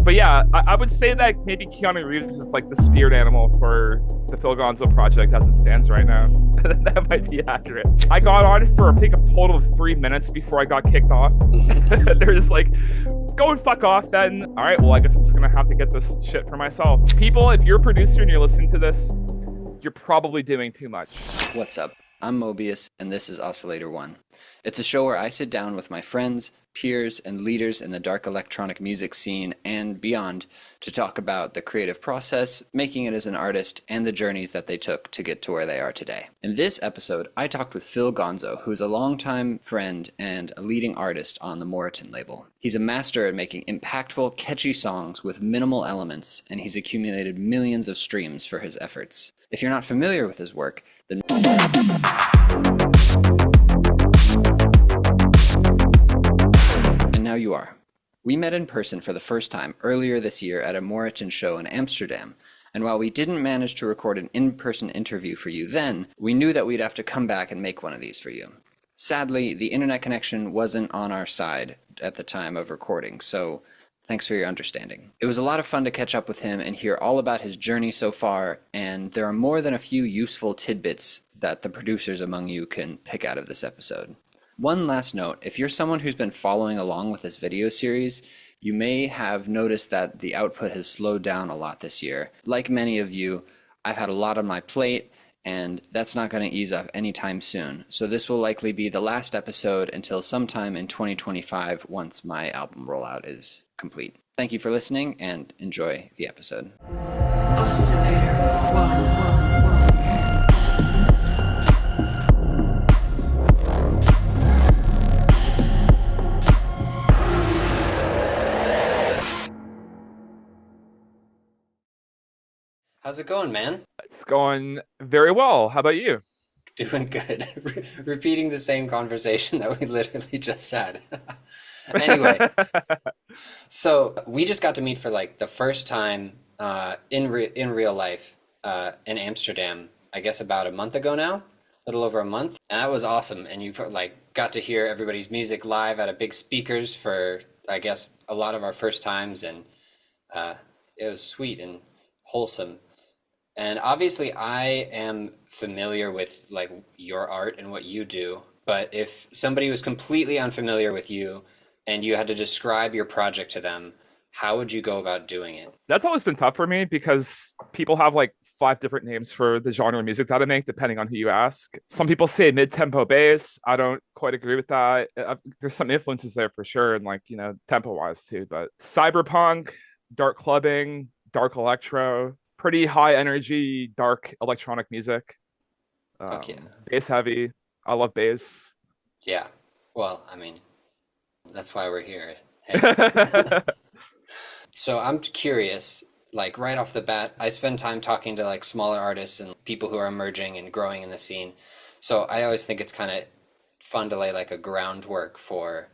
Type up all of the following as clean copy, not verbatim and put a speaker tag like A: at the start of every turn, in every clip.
A: But yeah, I would say that maybe Keanu Reeves is like the spirit animal for the Phil Gonzo project as it stands right now. That might be accurate. I got on for I think a total of 3 minutes before I got kicked off. They're just like, go and fuck off then. All right, well, I guess I'm just gonna have to get this shit for myself. People, if you're a producer and you're listening to this, you're probably doing too much.
B: What's up? I'm Mobiius, and this is Oscillator One. It's a show where I sit down with my friends, peers, and leaders in the dark electronic music scene and beyond to talk about the creative process, making it as an artist, and the journeys that they took to get to where they are today. In this episode, I talked with Phil Gonzo, who's a longtime friend and a leading artist on the Mobiius label. He's a master at making impactful, catchy songs with minimal elements, and he's accumulated millions of streams for his efforts. If you're not familiar with his work, then and now you are. We met in person for the first time earlier this year at a Mobiius show in Amsterdam, and while we didn't manage to record an in-person interview for you then, we knew that we'd have to come back and make one of these for you. Sadly, the internet connection wasn't on our side at the time of recording, so thanks for your understanding. It was a lot of fun to catch up with him and hear all about his journey so far, and there are more than a few useful tidbits that the producers among you can pick out of this episode. One last note, if you're someone who's been following along with this video series, you may have noticed that the output has slowed down a lot this year. Like many of you, I've had a lot on my plate, and that's not going to ease up anytime soon. So this will likely be the last episode until sometime in 2025 once my album rollout is complete. Thank you for listening and enjoy the episode.
C: Oscillator One.
B: How's it going, man?
A: It's going very well. How about you?
B: Doing good. Repeating the same conversation that we literally just had. Anyway, so we just got to meet for like the first time in real life in Amsterdam, I guess about a month ago now, a little over a month. And that was awesome. And you like got to hear everybody's music live at a big speakers for, I guess, a lot of our first times. And it was sweet and wholesome. And obviously I am familiar with like your art and what you do, but if somebody was completely unfamiliar with you and you had to describe your project to them, how would you go about doing it?
A: That's always been tough for me because people have like 5 different names for the genre of music that I make, depending on who you ask. Some people say mid-tempo bass. I don't quite agree with that. There's some influences there for sure, and like, you know, tempo-wise too, but cyberpunk, dark clubbing, dark electro, pretty high energy, dark electronic music.
B: Fuck yeah.
A: Bass heavy. I love bass.
B: Yeah. Well, I mean, that's why we're here. Hey. So I'm curious, like right off the bat, I spend time talking to like smaller artists and people who are emerging and growing in the scene. So I always think it's kind of fun to lay like a groundwork for,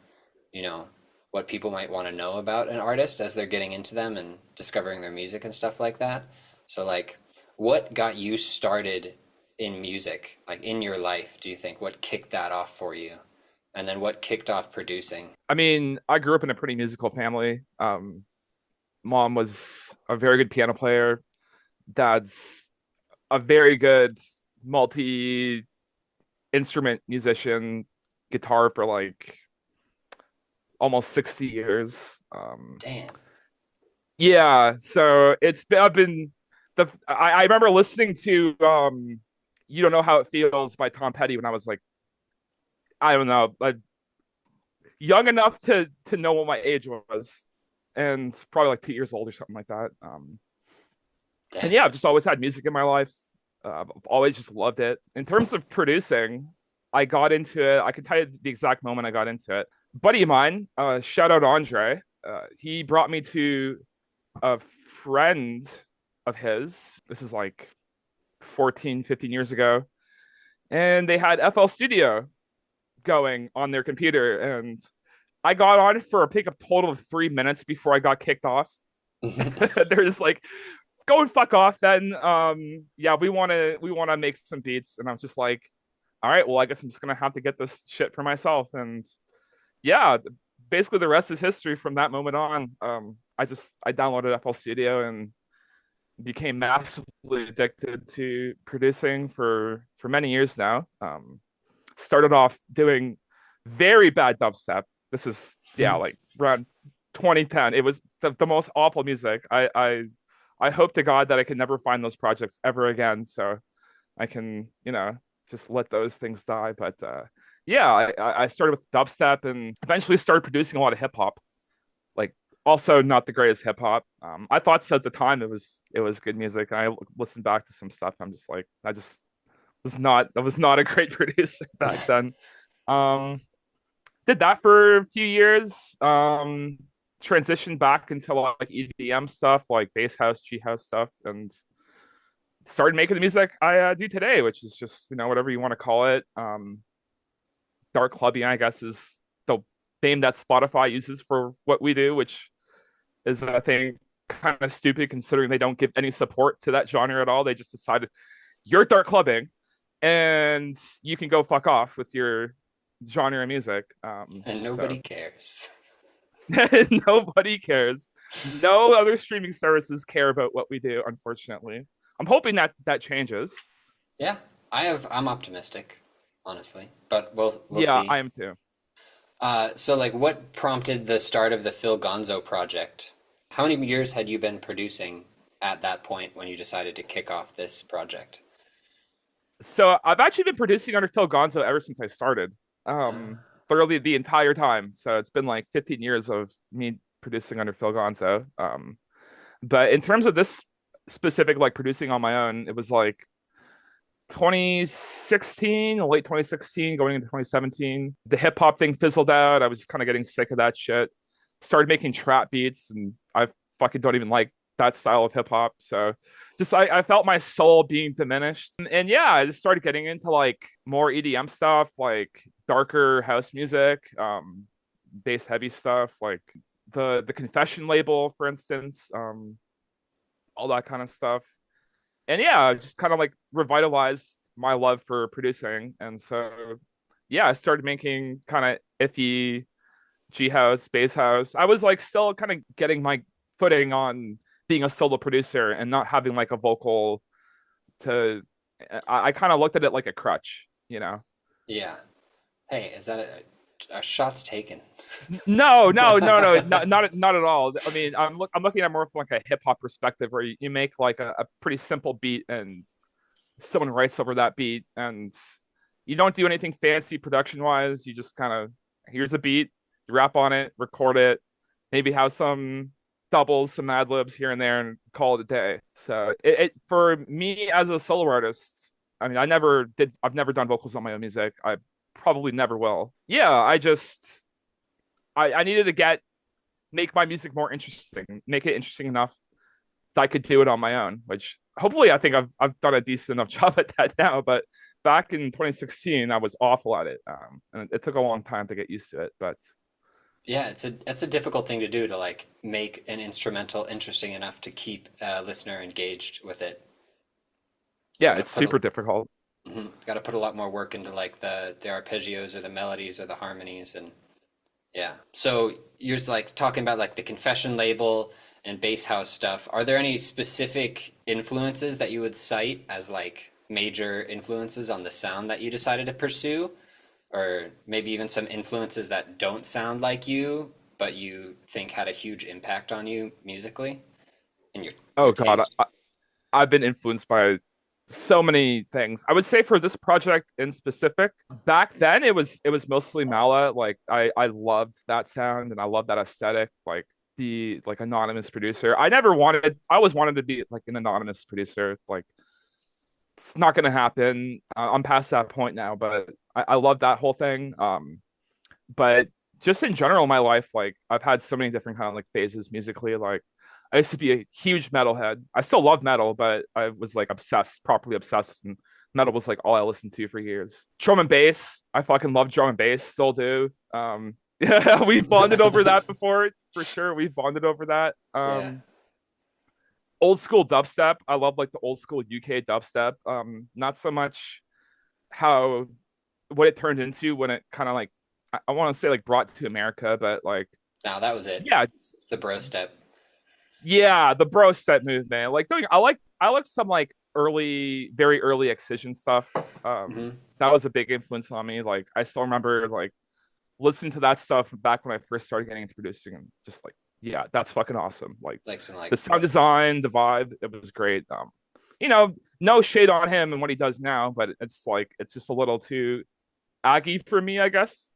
B: you know, what people might want to know about an artist as they're getting into them and discovering their music and stuff like that. So like, what got you started in music, like in your life, do you think? What kicked that off for you? And then what kicked off producing?
A: I mean, I grew up in a pretty musical family. Mom was a very good piano player. Dad's a very good multi-instrument musician, guitar for like almost 60 years.
B: Damn.
A: Yeah, so I remember listening to You Don't Know How It Feels by Tom Petty when I was like, I don't know, like young enough to know what my age was, and probably like 2 years old or something like that. And yeah, I've just always had music in my life. I've always just loved it. In terms of producing, I got into it. I can tell you the exact moment I got into it. A buddy of mine, shout out Andre, he brought me to a friend of his. This is like 14, 15 years ago. And they had FL Studio going on their computer. And I got on for I think a total of 3 minutes before I got kicked off. They're just like, go and fuck off then. Yeah, we wanna make some beats. And I was just like, all right, well, I guess I'm just gonna have to get this shit for myself. And yeah, basically the rest is history from that moment on. I downloaded FL Studio and became massively addicted to producing for many years now. Started off doing very bad dubstep. This is, yeah, like around 2010. It was the most awful music. I hope to God that I can never find those projects ever again, so I can, just let those things die. But yeah, I started with dubstep and eventually started producing a lot of hip hop. Like, also not the greatest hip hop. I thought so at the time. It was good music. I listened back to some stuff. I'm just like, I was not a great producer back then. Um, did that for a few years. Transitioned back into like EDM stuff, like bass house, G house stuff, and started making the music I do today, which is just, whatever you want to call it. Dark clubbing, I guess, is the name that Spotify uses for what we do, which is, I think, kind of stupid considering they don't give any support to that genre at all. They just decided you're dark clubbing and you can go fuck off with your genre of music.
B: And nobody cares.
A: Nobody cares. No other streaming services care about what we do, unfortunately. I'm hoping that changes.
B: Yeah, I'm optimistic, honestly, but we'll
A: Yeah,
B: see.
A: I am too.
B: So like what prompted the start of the Phil Gonzo project? How many years had you been producing at that point when you decided to kick off this project?
A: So I've actually been producing under Phil Gonzo ever since I started. Literally the entire time. So it's been like 15 years of me producing under Phil Gonzo. But in terms of this specific, like producing on my own, it was like 2016, late 2016, going into 2017. The hip hop thing fizzled out. I was kind of getting sick of that shit. Started making trap beats, and I fucking don't even like that style of hip hop. So just I felt my soul being diminished. And yeah, I just started getting into like more EDM stuff, like darker house music, bass heavy stuff, like the Confession label, for instance, all that kind of stuff. And yeah, just kind of like revitalized my love for producing. And so yeah, I started making kind of iffy G house, bass house. I was like still kind of getting my footing on being a solo producer and not having like a vocal to. I kind of looked at it like a crutch, you know.
B: Yeah. Hey, is that a shots taken?
A: No, no, no, no, not at all. I mean, I'm looking at more from like a hip hop perspective where you make like a pretty simple beat and someone writes over that beat and you don't do anything fancy production wise. You just kind of here's a beat, you rap on it, record it, maybe have some doubles, some ad libs here and there, and call it a day. So it for me as a solo artist, I mean, I've never done vocals on my own music. I probably never will. Yeah, I needed to make my music more interesting, make it interesting enough that I could do it on my own, which hopefully I think I've done a decent enough job at that now. But back in 2016, I was awful at it, and it took a long time to get used to it. But
B: Yeah, it's a difficult thing to do to like make an instrumental interesting enough to keep a listener engaged with it.
A: yeah,
B: Gotta
A: it's
B: put
A: super difficult.
B: got to put a lot more work into like the arpeggios or the melodies or the harmonies and yeah. So you're just, like talking about like the Confession label and bass house stuff. Are there any specific influences that you would cite as like major influences on the sound that you decided to pursue? Or maybe even some influences that don't sound like you, but you think had a huge impact on you musically and your
A: Oh God,
B: taste?
A: I've been influenced by so many things. I would say for this project in specific, back then it was mostly Mala. Like I loved that sound and I love that aesthetic. Like the like anonymous producer. I always wanted to be like an anonymous producer. Like it's not gonna happen. I'm past that point now, but I love that whole thing. But just in general in my life, like I've had so many different kind of like phases musically. Like I used to be a huge metalhead. I still love metal, but I was like obsessed, properly obsessed, and metal was like all I listened to for years. Drum and bass, I fucking love drum and bass, still do. Yeah, we bonded over that before for sure. We bonded over that.
B: Yeah.
A: Old school dubstep, I love like the old school UK dubstep. Not so much how what it turned into when it kind of like I want to say like brought to America, but like
B: Now that was it.
A: yeah,
B: It's the bro step.
A: yeah, the bro set movement. Like I like some like very early Excision stuff. Um,
B: Hmm.
A: that was a big influence on me. Like I still remember like listening to that stuff back when I first started getting into producing, and just like yeah, that's fucking awesome. Like
B: Like some like
A: the sound
B: what?
A: design, the vibe, it was great. No shade on him and what he does now, but it's like it's just a little too aggy for me, I guess.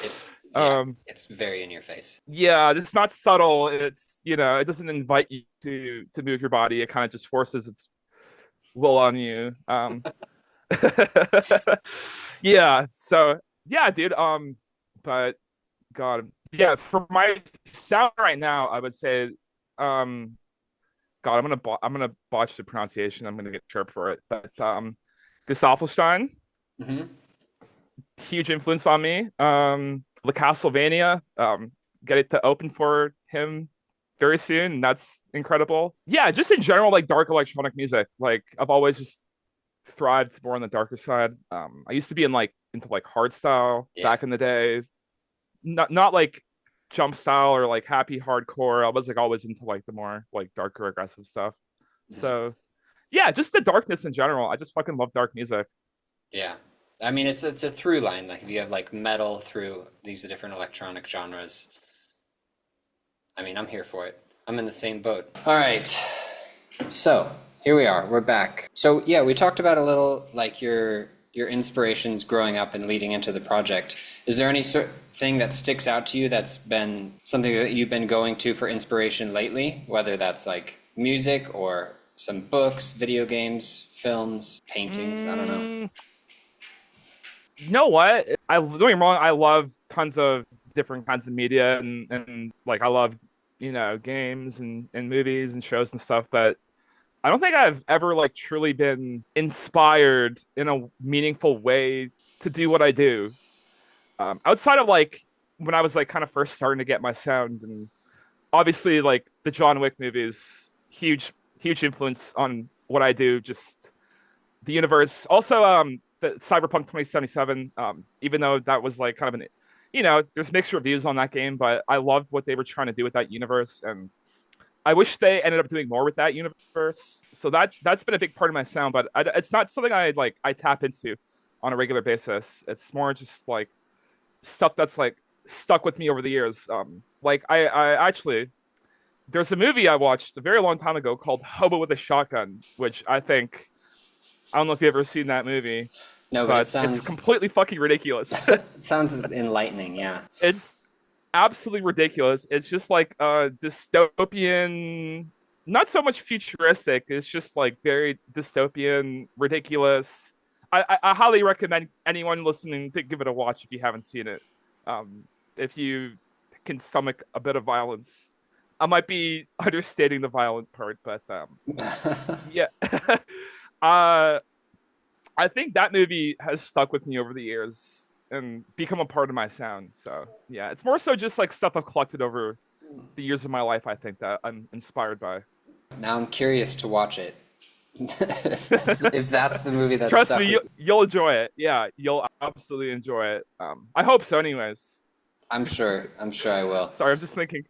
B: It's yeah,
A: um,
B: it's very in your face.
A: yeah, it's not subtle. It's it doesn't invite you to move your body. It kind of just forces its will on you. Yeah, so yeah, dude. But God, yeah, for my sound right now, I would say, um, God, I'm gonna botch the pronunciation. I'm gonna get chirped for it, but Gesaffelstein,
B: Hmm.
A: huge influence on me. La Castlevania, get it to open for him very soon, and that's incredible. Yeah, just in general, like dark electronic music. Like I've always just thrived more on the darker side. I used to be into like hard style
B: Yeah.
A: back in the day, not like jump style or like happy hardcore. I was like always into like the more like darker aggressive stuff.
B: Hmm.
A: So yeah, just the darkness in general. I just fucking love dark music.
B: Yeah. I mean, it's a through line. Like if you have like metal through these different electronic genres. I mean, I'm here for it. I'm in the same boat. All right. So here we are. We're back. So yeah, we talked about a little like your inspirations growing up and leading into the project. Is there any sort thing that sticks out to you that's been something that you've been going to for inspiration lately? Whether that's like music or some books, video games, films, paintings. I don't know.
A: Mm, you know what? I don't get me wrong. I love tons of different kinds of media and like I love games and movies and shows and stuff, but I don't think I've ever like truly been inspired in a meaningful way to do what I do. Outside of like when I was like kind of first starting to get my sound, and obviously like the John Wick movies, huge influence on what I do. Just the universe. Also, the Cyberpunk 2077. Even though that was like kind of there's mixed reviews on that game, but I loved what they were trying to do with that universe, and I wish they ended up doing more with that universe. So that's been a big part of my sound, but it's not something I tap into on a regular basis. It's more just like stuff that's like stuck with me over the years. Like I actually there's a movie I watched a very long time ago called Hobo with a Shotgun, which I don't know if you've ever seen that movie,
B: No, but it
A: but it's
B: sounds
A: completely fucking ridiculous.
B: it sounds enlightening. Yeah.
A: It's absolutely ridiculous. It's just like a dystopian, not so much futuristic. It's just like very dystopian, ridiculous. I highly recommend anyone listening to give it a watch if you haven't seen it. Um, if you can stomach a bit of violence, I might be understating the violent part, but yeah. uh, I think that movie has stuck with me over the years and become a part of my sound. So yeah, it's more so just like stuff I've collected over the years of my life. I think that I'm inspired by.
B: Now I'm curious to watch it. If that's the movie that
A: Trust
B: stuck
A: me,
B: with you.
A: you'll enjoy it. Yeah, you'll absolutely enjoy it. I hope so. Anyways,
B: I'm sure. I'm sure I will.
A: sorry, I'm just thinking.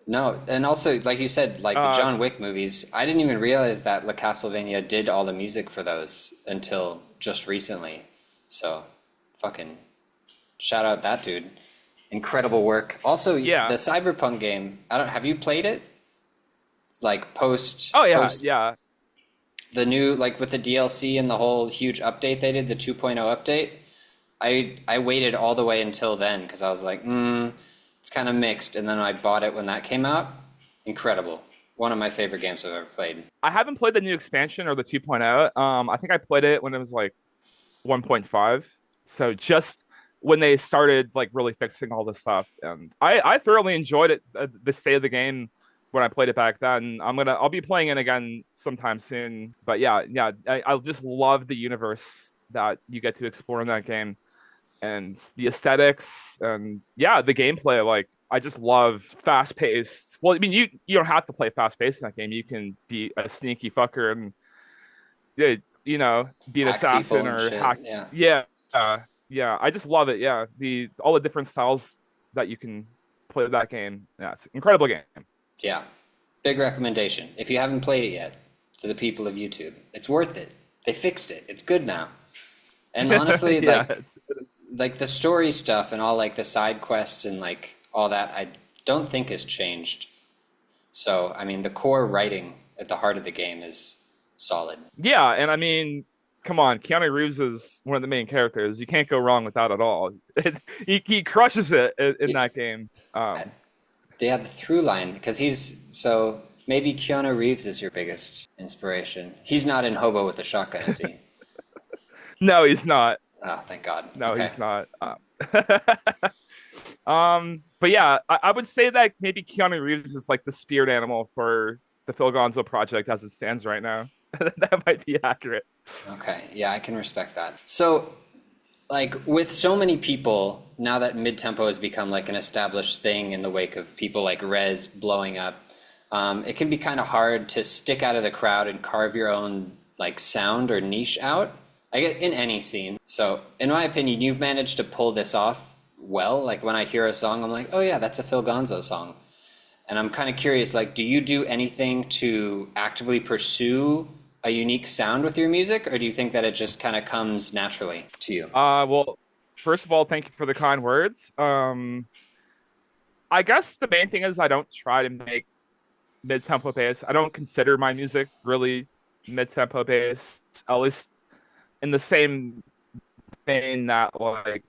B: No, and also, like you said, like the
A: Uh,
B: John Wick movies, I didn't even realize that La Castlevania did all the music for those until just recently. So, fucking shout out that dude. Incredible work. Also, the
A: yeah.
B: Cyberpunk game, I don't, have you played it? Like
A: Oh yeah,
B: post
A: yeah.
B: the new, like with the DLC and the whole huge update they did, the 2.0 update. I waited all the way until then because I was like, it's kind of mixed, and then I bought it when that came out. Incredible. One of my favorite games I've ever played.
A: I haven't played the new expansion or the 2.0. I think I played it when it was like 1.5. So just when they started like really fixing all this stuff, and I thoroughly enjoyed it. The state of the game when I played it back then. I'll be playing it again sometime soon. But yeah, I just love the universe that you get to explore in that game and the aesthetics and yeah, the gameplay. Like I just love fast paced. Well, I mean, you don't have to play fast paced in that game. You can be a sneaky fucker and yeah, be an
B: Hack people
A: assassin
B: and
A: or
B: shit.
A: hack.
B: Yeah.
A: Yeah, Yeah, I just love it. Yeah, the all the different styles that you can play that game. Yeah, it's an incredible game.
B: Yeah. Big recommendation. If you haven't played it yet, to the people of YouTube, it's worth it. They fixed it. It's good now. And honestly,
A: Yeah,
B: like the story stuff and all like the side quests and like all that, I don't think has changed. So, I mean, the core writing at the heart of the game is solid.
A: yeah, and I mean, come on, Keanu Reeves is one of the main characters. You can't go wrong with that at all. He crushes it in
B: Yeah,
A: that game.
B: they had the through line because he's so maybe Keanu Reeves is your biggest inspiration. He's not in Hobo with the Shotgun, is he?
A: No, he's not.
B: Oh, thank God.
A: No,
B: Okay.
A: he's not. But yeah, I would say that maybe Keanu Reeves is like the spirit animal for the Phil Gonzo project as it stands right now. That might be accurate.
B: Okay. Yeah, I can respect that. So, like with so many people, now that mid-tempo has become like an established thing in the wake of people like Rez blowing up, it can be kind of hard to stick out of the crowd and carve your own like sound or niche out. I get in any scene. So, in my opinion, you've managed to pull this off well. Like when I hear a song, I'm like, oh yeah, that's a Phil Gonzo song. And I'm kind of curious, like, do you do anything to actively pursue a unique sound with your music, or do you think that it just kind of comes naturally to you?
A: Well, first of all, thank you for the kind words. I guess the main thing is I don't try to make mid-tempo bass. I don't consider my music really mid-tempo bass, at least in the same vein that like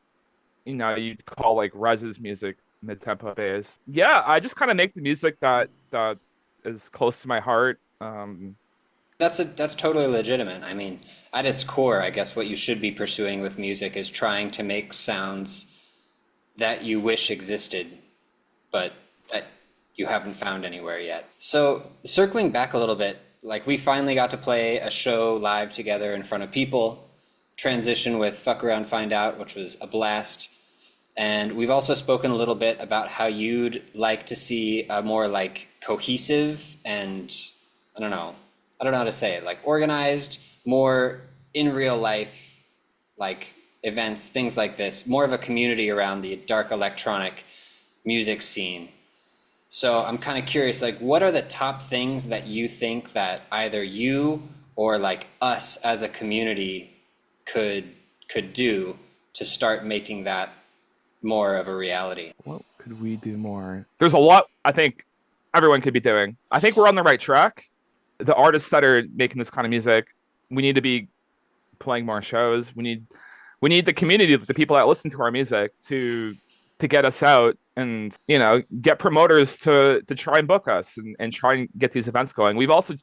A: you'd call like Rez's music mid-tempo bass. Yeah, I just kind of make the music that is close to my heart.
B: That's totally legitimate. I mean, at its core, I guess what you should be pursuing with music is trying to make sounds that you wish existed, but that you haven't found anywhere yet. So, circling back a little bit, like we finally got to play a show live together in front of people, transition with Fuck Around Find Out, which was a blast. And we've also spoken a little bit about how you'd like to see a more like cohesive and I don't know how to say it, like organized, more in real life, like events, things like this, more of a community around the dark electronic music scene. So I'm kind of curious, like, what are the top things that you think that either you or like us as a community could do to start making that more of a reality?
A: What could we do more? There's a lot I think everyone could be doing. I think we're on the right track. The artists that are making this kind of music, we need to be playing more shows. We need the community, the people that listen to our music to get us out and get promoters to try and book us and try and get these events going. We've also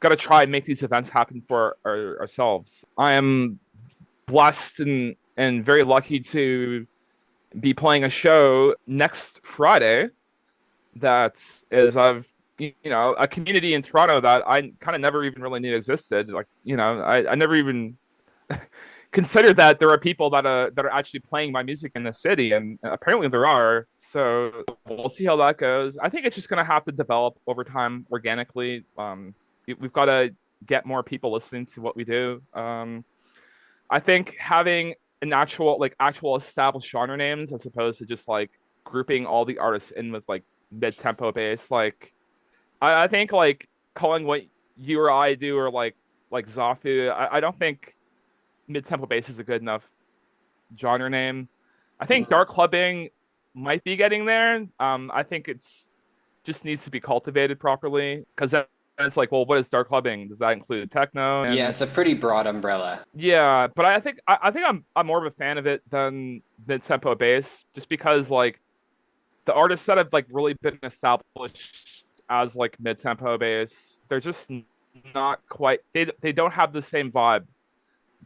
A: got to try and make these events happen for ourselves. I am blessed and very lucky to be playing a show next Friday that is of a community in Toronto that I kind of never even really knew existed. Like I never even considered that there are people that are actually playing my music in the city, and apparently there are. So we'll see how that goes. I think it's just gonna have to develop over time organically. We've got to get more people listening to what we do. I think having an actual established genre names as opposed to just like grouping all the artists in with like mid-tempo bass, like I think like calling what you or I do or like Zafu, I don't think mid-tempo bass is a good enough genre name. I think dark clubbing might be getting there. I think it's just needs to be cultivated properly because then it's like, well, what is dark clubbing? Does that include techno?
B: Yeah, it's a pretty broad umbrella.
A: Yeah, but I think I'm more of a fan of it than mid-tempo bass, just because like the artists that have like really been established as like mid-tempo bass, they're just not quite. They don't have the same vibe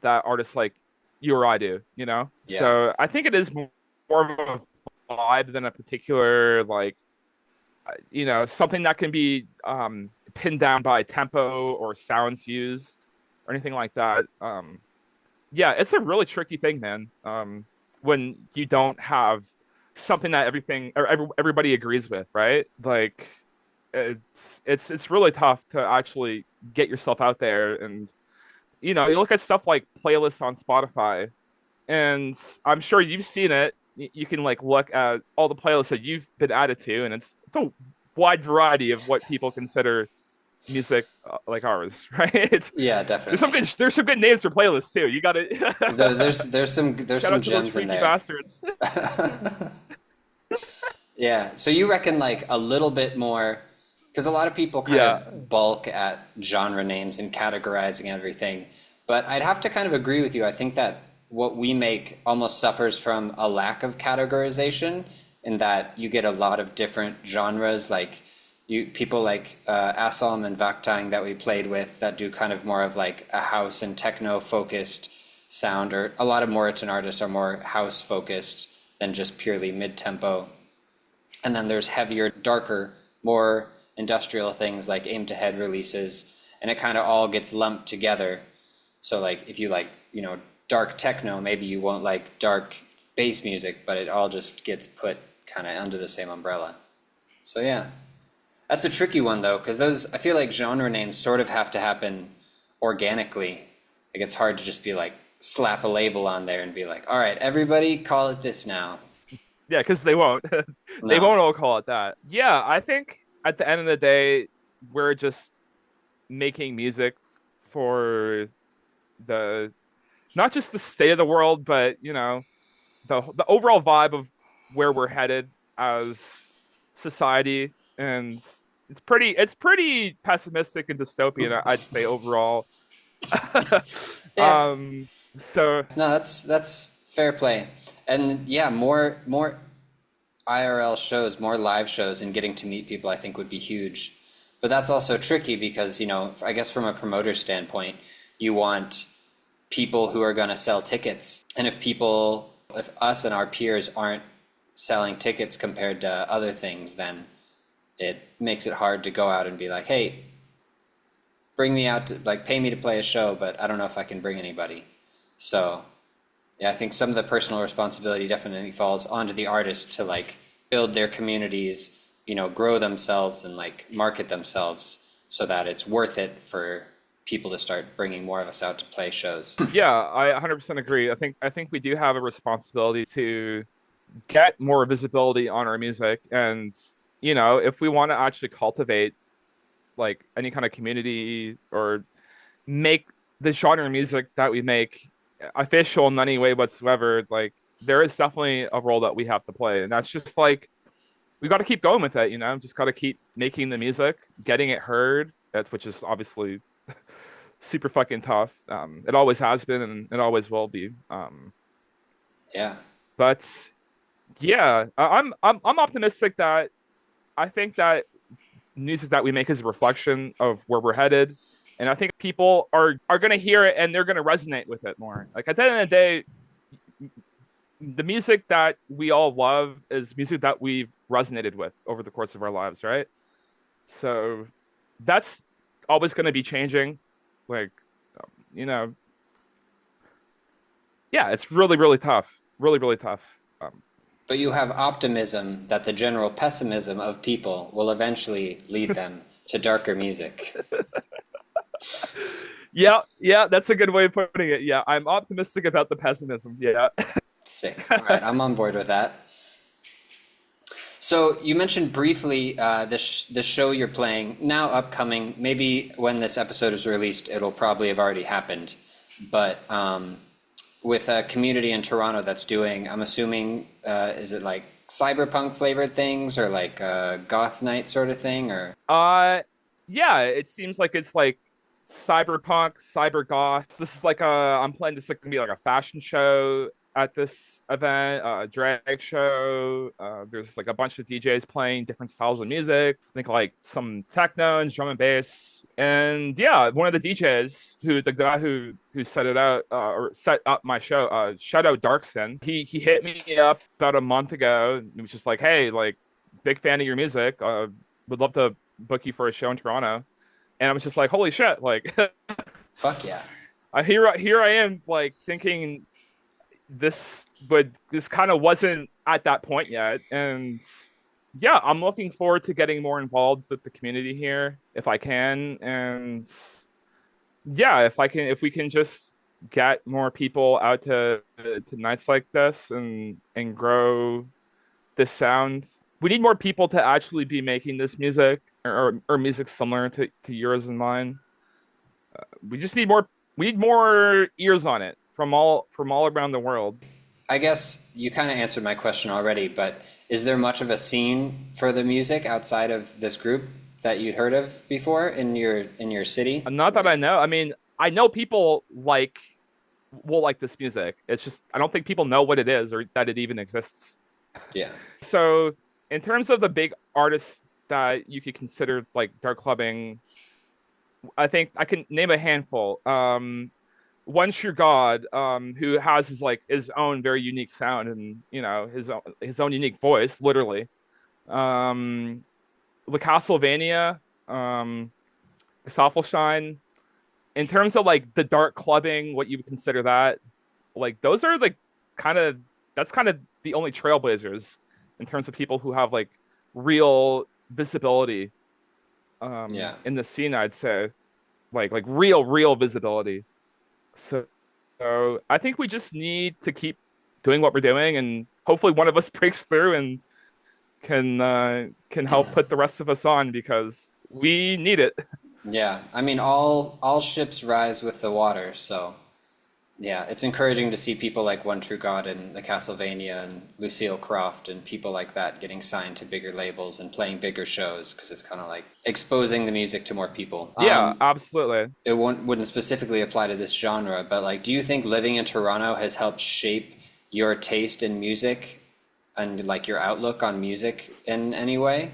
A: that artists like you or I do.
B: Yeah.
A: So I think it is more of a vibe than a particular like something that can be pinned down by tempo or sounds used or anything like that. Yeah, it's a really tricky thing, man. When you don't have something that everybody agrees with, right? Like it's really tough to actually get yourself out there. And you look at stuff like playlists on Spotify, and I'm sure you've seen it. You can like look at all the playlists that you've been added to, and it's a wide variety of what people consider music like ours, right? It's
B: Yeah, definitely.
A: there's some good names for playlists too. You got to
B: There's
A: shout
B: some
A: out to those
B: gems in
A: freaky
B: there.
A: bastards.
B: Yeah. So you reckon like a little bit more, because a lot of people kind
A: Yeah,
B: of bulk at genre names and categorizing everything. But I'd have to kind of agree with you. I think that what we make almost suffers from a lack of categorization in that you get a lot of different genres, like you people like Asom and Vaktang that we played with that do kind of more of like a house and techno focused sound, or a lot of Moritan artists are more house focused than just purely mid tempo. And then there's heavier, darker, more industrial things like aim to head releases, and it kind of all gets lumped together. So like if you like, dark techno, maybe you won't like dark bass music, but it all just gets put kind of under the same umbrella. So yeah, that's a tricky one though, because those, I feel like genre names sort of have to happen organically. Like it's hard to just be like slap a label on there and be like, all right, everybody call it this now.
A: yeah, because they won't. They
B: No.
A: won't all call it that. Yeah, I think at the end of the day, we're just making music for the not just the state of the world, but the overall vibe of where we're headed as society, and it's pretty pessimistic and dystopian, I'd say overall.
B: Yeah.
A: um, so
B: No, that's fair play. And yeah, more IRL shows, more live shows, and getting to meet people, I think would be huge. But that's also tricky because, I guess from a promoter standpoint, you want people who are going to sell tickets. And if us and our peers aren't selling tickets compared to other things, then it makes it hard to go out and be like, hey, bring me out to, like, pay me to play a show, but I don't know if I can bring anybody. So yeah, I think some of the personal responsibility definitely falls onto the artist to like build their communities, grow themselves and like market themselves so that it's worth it for people to start bringing more of us out to play shows.
A: yeah, I 100% agree. I think we do have a responsibility to get more visibility on our music, and if we want to actually cultivate like any kind of community or make the genre of music that we make official in any way whatsoever, like there is definitely a role that we have to play. And that's just like we got to keep going with it, just got to keep making the music, getting it heard. That's which is obviously super fucking tough. It always has been and it always will be.
B: Yeah.
A: But yeah, I'm optimistic that I think that music that we make is a reflection of where we're headed. And I think people are gonna hear it and they're gonna resonate with it more. Like at the end of the day, the music that we all love is music that we've resonated with over the course of our lives, right? So that's always gonna be changing. Like, you know, yeah, it's really, really tough. Really, really tough. Um,
B: But you have optimism that the general pessimism of people will eventually lead them to darker music.
A: yeah, yeah, that's a good way of putting it. Yeah, I'm optimistic about the pessimism. Yeah.
B: Sick. All right, I'm on board with that. So you mentioned briefly the show you're playing now upcoming. Maybe when this episode is released, it'll probably have already happened. But with a community in Toronto that's doing, I'm assuming, is it like cyberpunk flavored things or like goth night sort of thing or?
A: Uh, yeah, it seems like it's like cyberpunk, cyber goth. This is like I'm playing this like gonna be like a fashion show at this event, a drag show. There's like a bunch of DJs playing different styles of music. I think like some techno and drum and bass. And yeah, one of the DJs the guy who set it out or set up my show, Shadow Darkson, he hit me up about a month ago. And he was just like, hey, like big fan of your music. Would love to book you for a show in Toronto. And I was just like, holy shit, like
B: Fuck yeah.
A: here I am like thinking this kind of wasn't at that point yet. And yeah, I'm looking forward to getting more involved with the community here if I can. And yeah, if we can just get more people out to nights like this and grow this sound. We need more people to actually be making this music or music similar to yours and mine. We just need more. We need more ears on it from all around the world.
B: I guess you kind of answered my question already, but is there much of a scene for the music outside of this group that you'd heard of before in your city?
A: Not that I
B: Like,
A: know. I mean, I know people will like this music. It's just I don't think people know what it is or that it even exists.
B: yeah.
A: So, in terms of the big artists that you could consider like dark clubbing, I think I can name a handful. One True God, who has his own very unique sound and his own unique voice, literally. Um, the Castlevania, um, Stoffelstein. In terms of like the dark clubbing, what you would consider that, like those are like kind of that's kind of the only trailblazers in terms of people who have like real visibility
B: Yeah.
A: in the scene, I'd say. Like real visibility. So, so I think we just need to keep doing what we're doing, and hopefully one of us breaks through and can help put the rest of us on because we need it.
B: Yeah. I mean, all ships rise with the water, so yeah, it's encouraging to see people like One True God and the Castlevania and Lucille Croft and people like that getting signed to bigger labels and playing bigger shows because it's kind of like exposing the music to more people.
A: Yeah, absolutely.
B: It wouldn't specifically apply to this genre, but like, do you think living in Toronto has helped shape your taste in music and like your outlook on music in any way?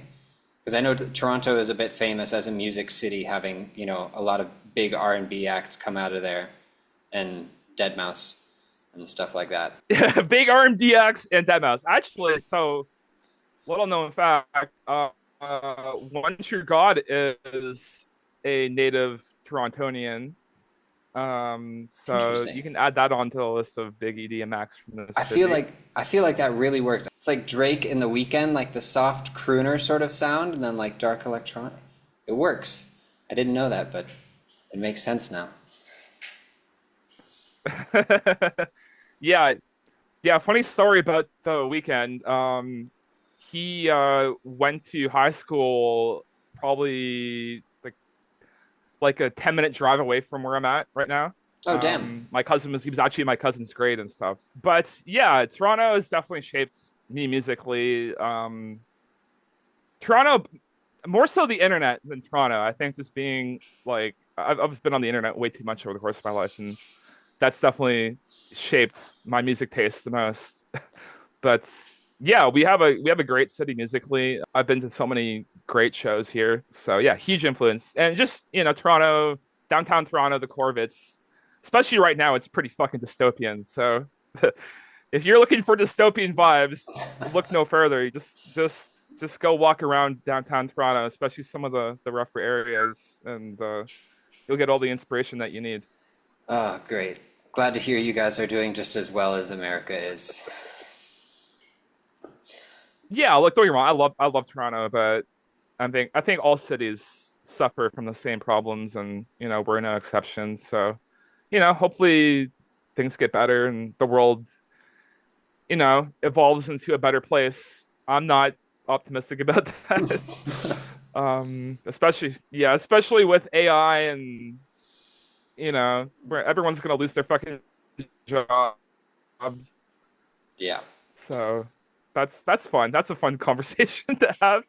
B: Because I know Toronto is a bit famous as a music city, having, you know, a lot of big R&B acts come out of there and Deadmau5 and stuff like that.
A: Big RMDX and Deadmau5. Actually, so little known fact, One True God is a native Torontonian. So
B: Interesting.
A: you can add that onto the list of big EDM acts from this city.
B: I feel like that really works. It's like Drake in The Weeknd, like the soft crooner sort of sound, and then like dark electronic. It works. I didn't know that, but it makes sense now.
A: Yeah, yeah. Funny story about the weekend. He went to high school probably like a 10-minute drive away from where I'm at right now.
B: Oh, damn.
A: My cousin was he was actually in my cousin's grade and stuff. But yeah, Toronto has definitely shaped me musically. Toronto more so the internet than Toronto. I think just being like I've been on the internet way too much over the course of my life, and that's definitely shaped my music taste the most. But yeah, we have a great city musically. I've been to so many great shows here. So yeah, huge influence. And just, Toronto, downtown Toronto, the core of it's especially right now, it's pretty fucking dystopian. So if you're looking for dystopian vibes, look no further. You just go walk around downtown Toronto, especially some of the rougher areas, and you'll get all the inspiration that you need.
B: Oh, great. Glad to hear you guys are doing just as well as America is.
A: Yeah, look, don't get me wrong. I love Toronto, but I think all cities suffer from the same problems, and we're no exception. So, hopefully things get better and the world, evolves into a better place. I'm not optimistic about that. Especially with AI and where everyone's gonna lose their fucking job.
B: Yeah.
A: So that's fun. That's a fun conversation to have.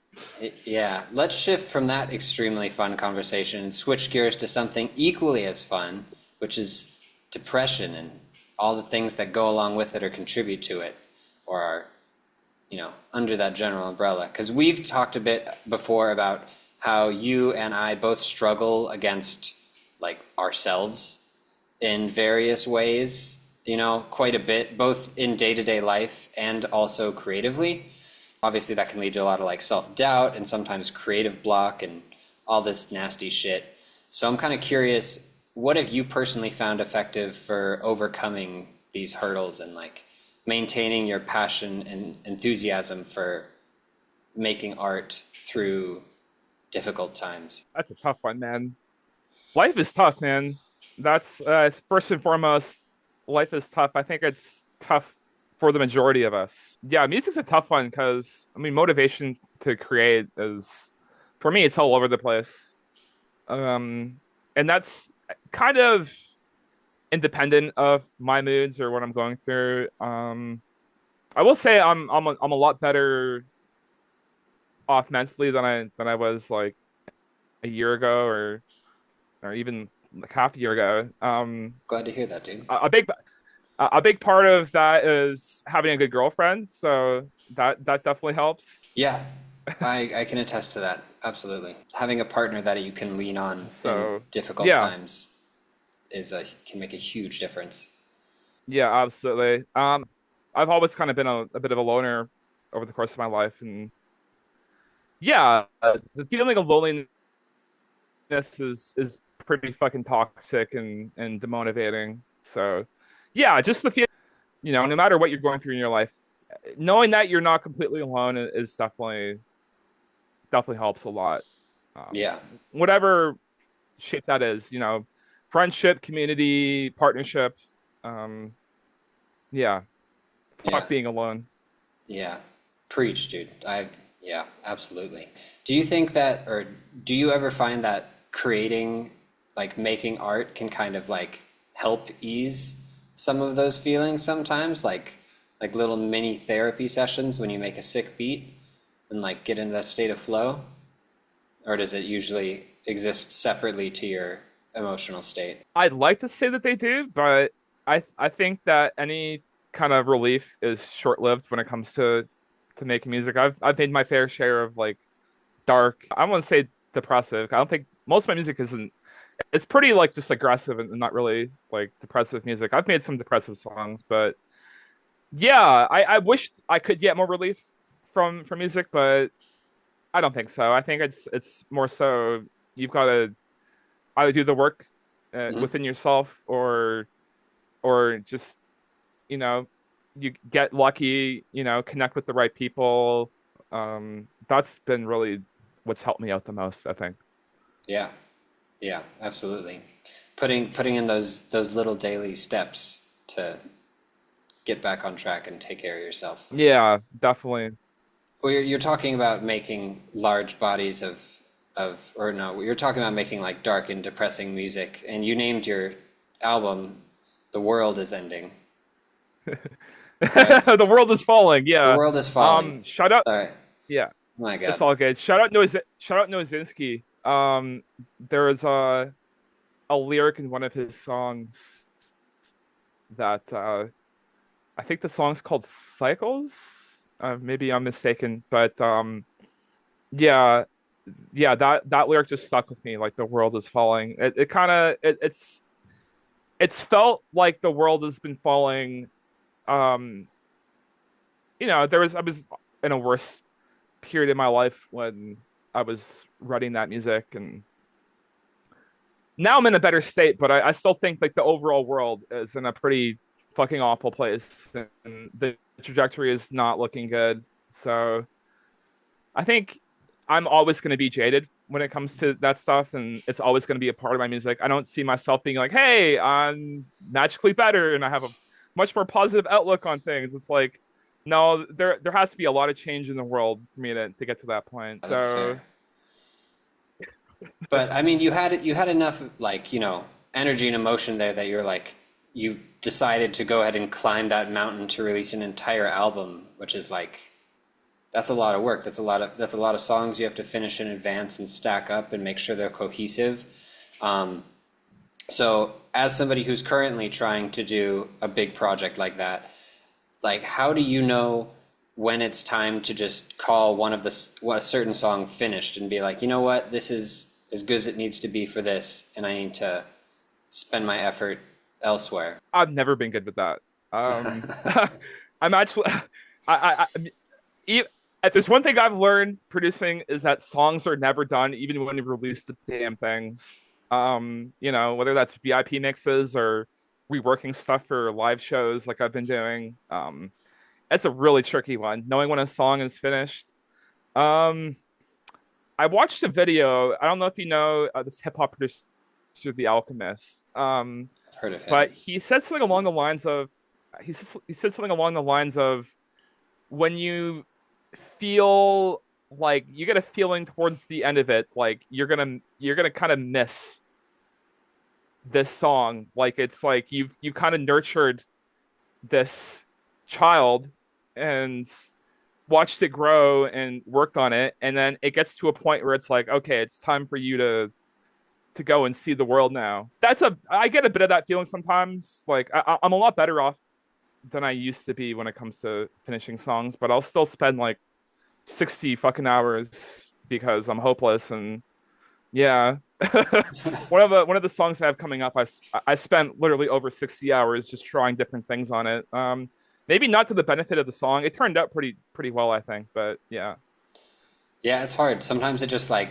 B: Yeah. Let's shift from that extremely fun conversation and switch gears to something equally as fun, which is depression and all the things that go along with it or contribute to it or are, under that general umbrella. Because we've talked a bit before about how you and I both struggle against like ourselves in various ways, quite a bit, both in day-to-day life and also creatively. Obviously, that can lead to a lot of like self-doubt and sometimes creative block and all this nasty shit. So I'm kind of curious, what have you personally found effective for overcoming these hurdles and like maintaining your passion and enthusiasm for making art through difficult times?
A: That's a tough one, man. Life is tough, man. That's first and foremost, life is tough. I think it's tough for the majority of us. Yeah, music's a tough one because I mean, motivation to create is, for me, it's all over the place. Um, and that's kind of independent of my moods or what I'm going through. I will say I'm a lot better off mentally than I was like a year ago or even like half a year ago.
B: Glad to hear that, dude.
A: A big part of that is having a good girlfriend, so that definitely helps.
B: Yeah, I can attest to that. Absolutely. Having a partner that you can lean on in
A: So
B: difficult
A: yeah,
B: times can make a huge difference.
A: yeah, absolutely. I've always kind of been a bit of a loner over the course of my life, and yeah, the feeling of loneliness is pretty fucking toxic and demotivating. So yeah, just the feel, no matter what you're going through in your life, knowing that you're not completely alone is definitely helps a lot.
B: Yeah,
A: Whatever shape that is, friendship, community, partnership. Um, yeah,
B: yeah,
A: fuck being alone.
B: yeah. Preach, dude. Yeah, absolutely. Do you think that, or do you ever find that creating, like making art can kind of like help ease some of those feelings sometimes? Like little mini therapy sessions when you make a sick beat and like get into that state of flow? Or does it usually exist separately to your emotional state?
A: I'd like to say that they do, but I think that any kind of relief is short lived when it comes to making music. I've made my fair share of like dark. I want to say depressive. I don't think most of my music isn't. It's pretty like just aggressive and not really like depressive music. I've made some depressive songs, but yeah, I wish I could get more relief from music, but I don't think so. I think it's more so you've got to either do the work
B: Hmm.
A: within yourself or just you know you get lucky, connect with the right people. That's been really what's helped me out the most, I think.
B: Yeah, yeah, absolutely. Putting in those little daily steps to get back on track and take care of yourself.
A: Yeah, definitely.
B: Well, you're talking about making large bodies or no, you're talking about making like dark and depressing music, and you named your album "The World Is Ending," correct?
A: The world is falling.
B: The
A: Yeah.
B: world is falling.
A: Shout out.
B: Sorry.
A: Yeah,
B: Oh my
A: it's
B: God.
A: all good. Shout out Nozinski. There is a lyric in one of his songs that I think the song's called Cycles. Maybe I'm mistaken, but yeah, yeah, that lyric just stuck with me. Like the world is falling. It kind of it's felt like the world has been falling. Um, I was in a worse period in my life when I was writing that music, and now I'm in a better state. But I still think like the overall world is in a pretty fucking awful place, and the trajectory is not looking good. So I think I'm always going to be jaded when it comes to that stuff, and it's always going to be a part of my music. I don't see myself being like, "Hey, I'm magically better," and I have a much more positive outlook on things. It's like, no, there has to be a lot of change in the world for me to get to that point.
B: That's
A: So
B: fair. But I mean, you had enough like, energy and emotion there that you're like you decided to go ahead and climb that mountain to release an entire album, which is like that's a lot of work. That's a lot of songs you have to finish in advance and stack up and make sure they're cohesive. Um, so as somebody who's currently trying to do a big project like that, like how do you know when it's time to just call what a certain song finished and be like, you know what, this is as good as it needs to be for this, and I need to spend my effort elsewhere.
A: I've never been good with that. I'm actually, I if there's one thing I've learned producing is that songs are never done, even when you release the damn things. Whether that's VIP mixes or reworking stuff for live shows like I've been doing. It's a really tricky one, knowing when a song is finished. Um, I watched a video. I don't know if you know this hip hop producer. producer of The Alchemist.
B: I've heard of him.
A: But he said something along the lines of he said something along the lines of when you feel like you get a feeling towards the end of it, like you're gonna kind of miss this song. Like it's like you've kind of nurtured this child and watched it grow and worked on it, and then it gets to a point where it's like, okay, it's time for you to go and see the world now. I get a bit of that feeling sometimes. Like I'm a lot better off than I used to be when it comes to finishing songs, but I'll still spend like 60 fucking hours because I'm hopeless. And yeah, one of the songs I have coming up, I spent literally over 60 hours just trying different things on it. Maybe not to the benefit of the song. It turned out pretty well, I think. But yeah,
B: Yeah, it's hard. Sometimes it just like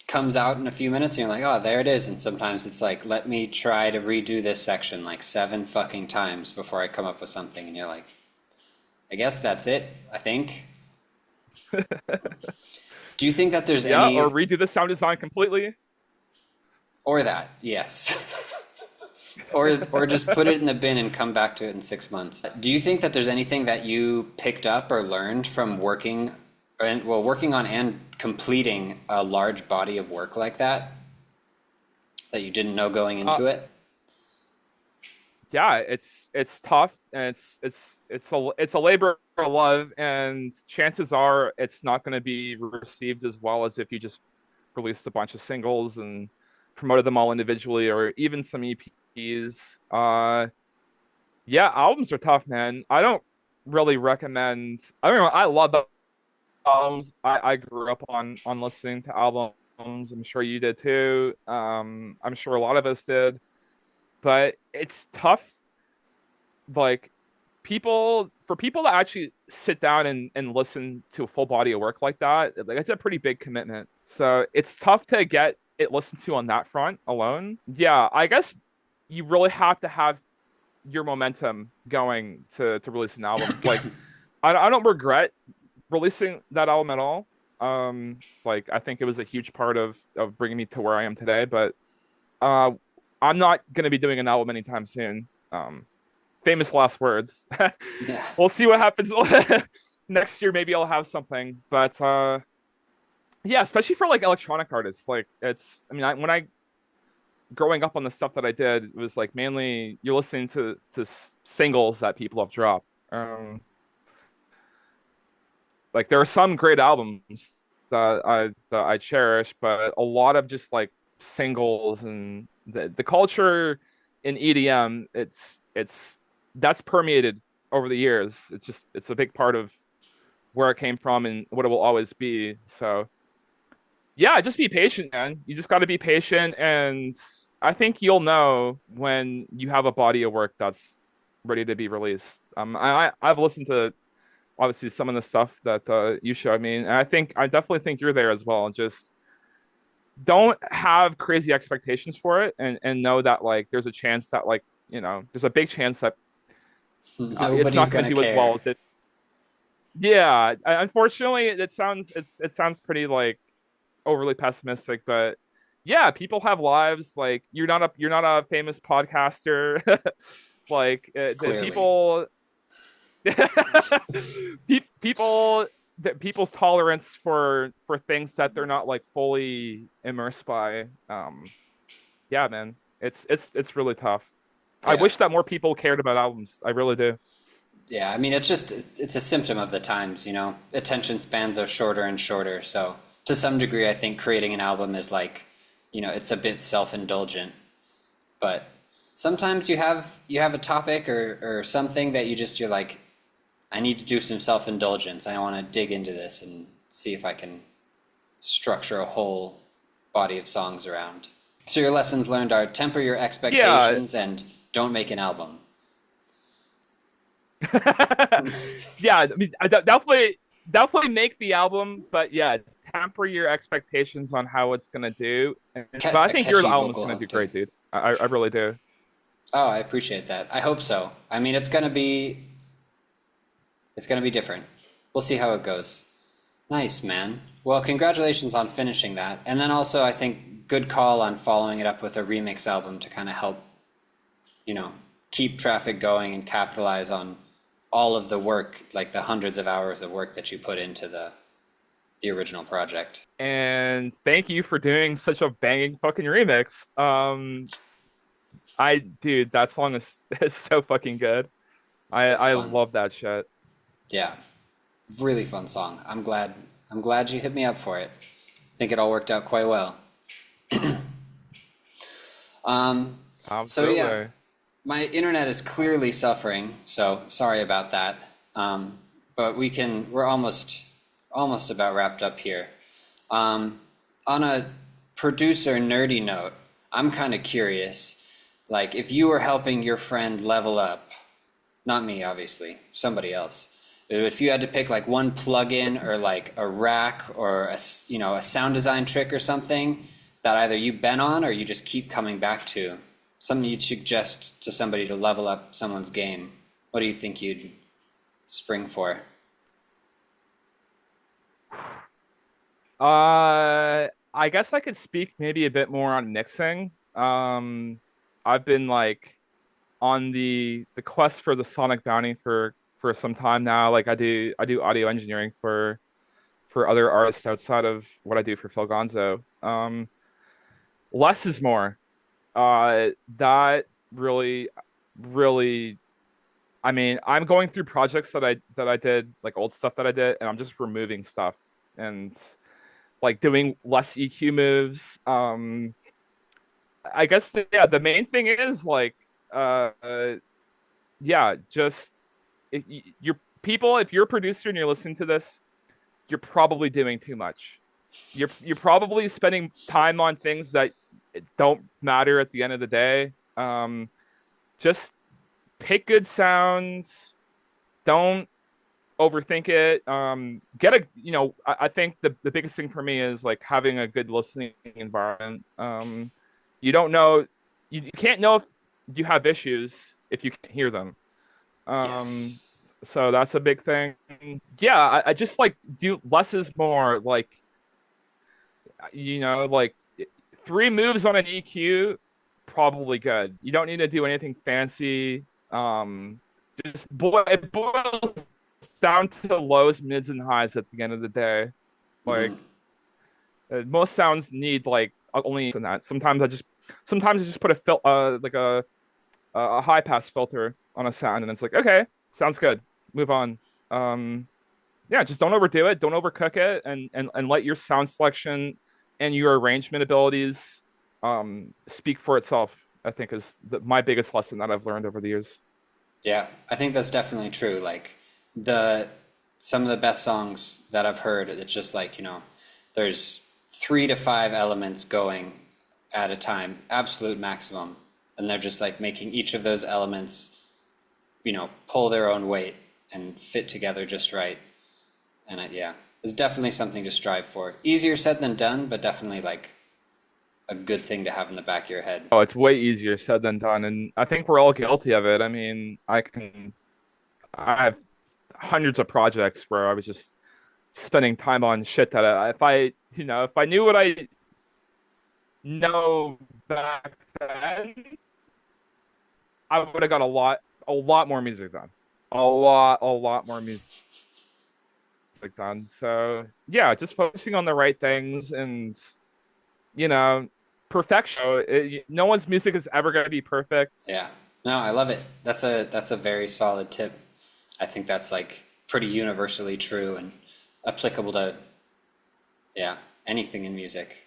B: comes out in a few minutes and you're like, oh, there it is. And sometimes it's like, let me try to redo this section like 7 fucking times before I come up with something. And you're like, I guess that's it, I think. Do you think that there's
A: yeah,
B: any,
A: or redo the sound design completely.
B: or that, yes. Or just put it in the bin and come back to it in 6 months. Do you think that there's anything that you picked up or learned from working on and completing a large body of work like that you didn't know going into it?
A: Yeah, it's tough, and it's a labor of love, and chances are it's not going to be received as well as if you just released a bunch of singles and promoted them all individually, or even some EPs. Yeah, albums are tough, man. I don't really recommend. I don't know. I love albums. I grew up on listening to albums. I'm sure you did too. I'm sure a lot of us did, but it's tough. Like for people to actually sit down and listen to a full body of work like that, like it's a pretty big commitment. So it's tough to get it listened to on that front alone. Yeah, I guess you really have to have your momentum going to release an album. Like I don't regret releasing that album at all. Like I think it was a huge part of bringing me to where I am today, but uh I'm not gonna be doing an album anytime soon. Famous last words.
B: Yeah.
A: We'll see what happens next year. Maybe I'll have something, but yeah, especially for like electronic artists. Like it's, I mean, when I growing up on the stuff that I did, it was like mainly you're listening to singles that people have dropped. Like there are some great albums that I cherish, but a lot of just like singles, and the culture in EDM, it's that's permeated over the years. It's a big part of where it came from and what it will always be. So yeah, just be patient, man. You just got to be patient, and I think you'll know when you have a body of work that's ready to be released. I've listened to obviously some of the stuff that you showed me, and I definitely think you're there as well. Just don't have crazy expectations for it, and know that like there's a chance that like there's a big chance that it's
B: Nobody's
A: not going to
B: gonna
A: do as well
B: care.
A: as it. Yeah, unfortunately, it sounds pretty like overly pessimistic, but yeah, people have lives. Like you're not a famous podcaster. Like the
B: Clearly.
A: people people people's tolerance for things that they're not like fully immersed by. Yeah, man, it's really tough. I
B: Yeah.
A: wish that more people cared about albums. I really do.
B: Yeah, I mean, it's a symptom of the times, you know. Attention spans are shorter and shorter, so to some degree, I think creating an album is like, it's a bit self-indulgent. But sometimes you have a topic or something that you're like, I need to do some self-indulgence. I want to dig into this and see if I can structure a whole body of songs around. So your lessons learned are temper your
A: Yeah.
B: expectations and don't make an album.
A: Yeah, I mean, definitely make the album, but yeah, temper your expectations on how it's gonna do. But I
B: A
A: think your
B: catchy
A: album is
B: vocal
A: gonna do
B: hook too.
A: great, dude. I really do.
B: Oh, I appreciate that. I hope so. I mean, it's gonna be different. We'll see how it goes. Nice, man. Well, congratulations on finishing that. And then also, I think good call on following it up with a remix album to kind of help, you know, keep traffic going and capitalize on all of the work, like the hundreds of hours of work that you put into the original project.
A: And thank you for doing such a banging fucking remix. Dude, that song is is so fucking good.
B: It's
A: I
B: fun.
A: love that shit.
B: Yeah, really fun song. I'm glad you hit me up for it. I think it all worked out quite well. So yeah,
A: Absolutely.
B: my internet is clearly suffering, so sorry about that. But we're almost about wrapped up here. On a producer nerdy note, I'm kind of curious, like if you were helping your friend level up, not me, obviously, somebody else. If you had to pick like one plugin or like a rack or a sound design trick or something that either you've been on or you just keep coming back to, something you'd suggest to somebody to level up someone's game, what do you think you'd spring for?
A: I guess I could speak maybe a bit more on mixing. I've been like on the quest for the sonic bounty for some time now. Like I do audio engineering for other artists outside of what I do for Phil Gonzo. Less is more. That really, I mean, I'm going through projects that I did, like old stuff that I did, and I'm just removing stuff and like doing less EQ moves. I guess the main thing is like yeah, just if you're people, if you're a producer and you're listening to this, you're probably doing too much. You're probably spending time on things that don't matter at the end of the day. Just pick good sounds. Don't overthink it. Get a I think the biggest thing for me is like having a good listening environment. You don't know you can't know if you have issues if you can't hear them.
B: Yes.
A: Um, so that's a big thing. Yeah, I just like do less is more. Like like three moves on an EQ, probably good. You don't need to do anything fancy. Just it boils down to lows, mids, and highs at the end of the day.
B: Mm-hmm.
A: Like most sounds need like only in that. Sometimes I just put a like a high pass filter on a sound, and it's like okay, sounds good. Move on. Um, yeah, just don't overdo it, don't overcook it, and let your sound selection and your arrangement abilities speak for itself. I think is my biggest lesson that I've learned over the years.
B: Yeah, I think that's definitely true. Like the some of the best songs that I've heard, it's just like, there's 3 to 5 elements going at a time, absolute maximum. And they're just like making each of those elements, pull their own weight and fit together just right. And yeah, it's definitely something to strive for. Easier said than done, but definitely like a good thing to have in the back of your head.
A: Oh, it's way easier said than done, and I think we're all guilty of it. I mean, I have hundreds of projects where I was just spending time on shit that if I knew what I know back then, I would have got a lot more music done. A lot more music done. So yeah, just focusing on the right things and you know, perfection. No one's music is ever going to be perfect.
B: Yeah. No, I love it. That's a very solid tip. I think that's like pretty universally true and applicable to, yeah, anything in music.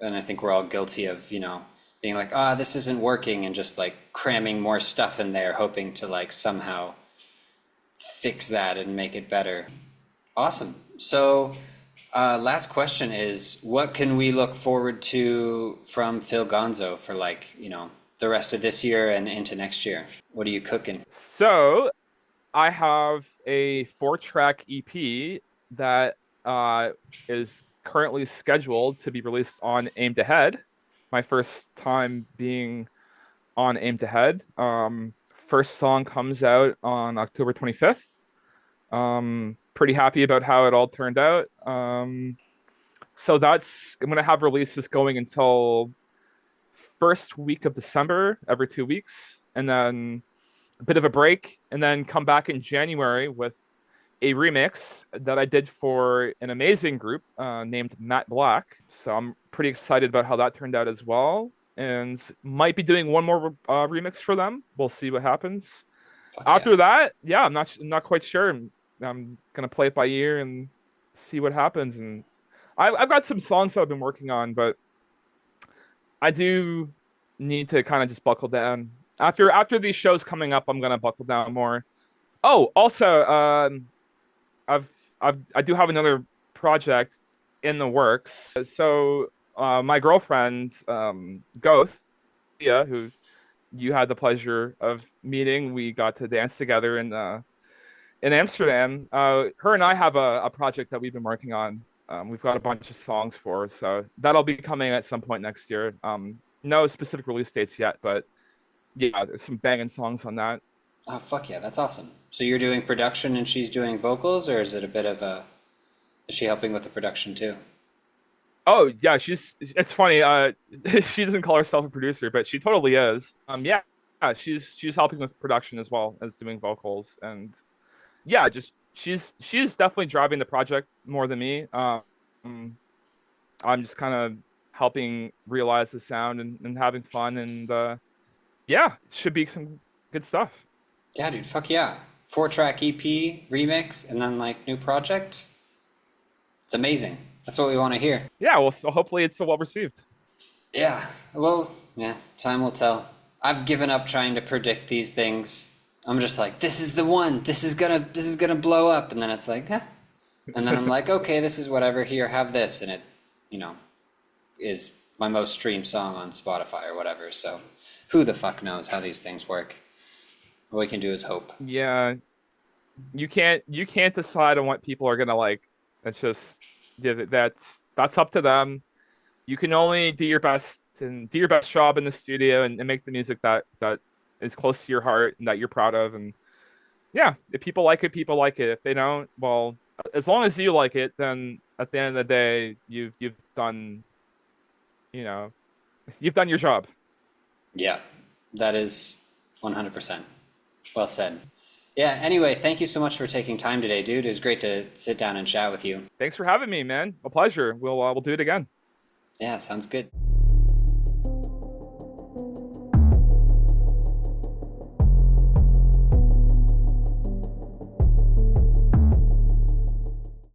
B: And I think we're all guilty of, being like, this isn't working and just like cramming more stuff in there, hoping to like somehow fix that and make it better. Awesome. So, last question is, what can we look forward to from Phil Gonzo for like, the rest of this year and into next year? What are you cooking?
A: So I have a 4-track EP that is currently scheduled to be released on Aimed Ahead. My first time being on Aimed Ahead. First song comes out on October 25th. Pretty happy about how it all turned out. So I'm gonna have releases going until first week of December, every 2 weeks, and then a bit of a break, and then come back in January with a remix that I did for an amazing group named Matt Black. So I'm pretty excited about how that turned out as well, and might be doing one more remix for them. We'll see what happens.
B: Fuck yeah.
A: After that, yeah, I'm not quite sure. I'm gonna play it by ear and see what happens. And I've got some songs that I've been working on, but I do need to kind of just buckle down. After these shows coming up, I'm gonna buckle down more. Oh, also, I've I do have another project in the works. So my girlfriend, Goth, yeah, who you had the pleasure of meeting, we got to dance together in Amsterdam. Her and I have a project that we've been working on. We've got a bunch of songs for, so that'll be coming at some point next year. No specific release dates yet, but yeah, there's some banging songs on that.
B: Oh, fuck yeah, that's awesome. So you're doing production and she's doing vocals, or is it a bit of a, is she helping with the production too?
A: Oh yeah, it's funny. She doesn't call herself a producer, but she totally is. Yeah, she's helping with production as well as doing vocals, and yeah, just she's definitely driving the project more than me. I'm just kind of helping realize the sound and having fun, and yeah, it should be some good stuff.
B: Yeah, dude, fuck yeah. 4-track EP, remix, and then like new project. It's amazing. That's what we want to hear.
A: Yeah, well, so hopefully it's so well received.
B: Yeah, well, yeah, time will tell. I've given up trying to predict these things. I'm just like, this is the one. This is gonna blow up, and then it's like, eh. And then I'm like, okay, this is whatever. Here, have this, and it, you know, is my most streamed song on Spotify or whatever. So, who the fuck knows how these things work? All we can do is hope.
A: Yeah, you can't decide on what people are gonna like. That's just yeah, that's up to them. You can only do your best and do your best job in the studio and make the music that is close to your heart and that you're proud of. And yeah, if people like it, people like it. If they don't, well, as long as you like it, then at the end of the day, you've done, you know, you've done your job.
B: Yeah, that is 100%. Well said. Yeah, anyway, thank you so much for taking time today, dude. It was great to sit down and chat with you.
A: Thanks for having me, man. A pleasure. We'll do it again.
B: Yeah, sounds good.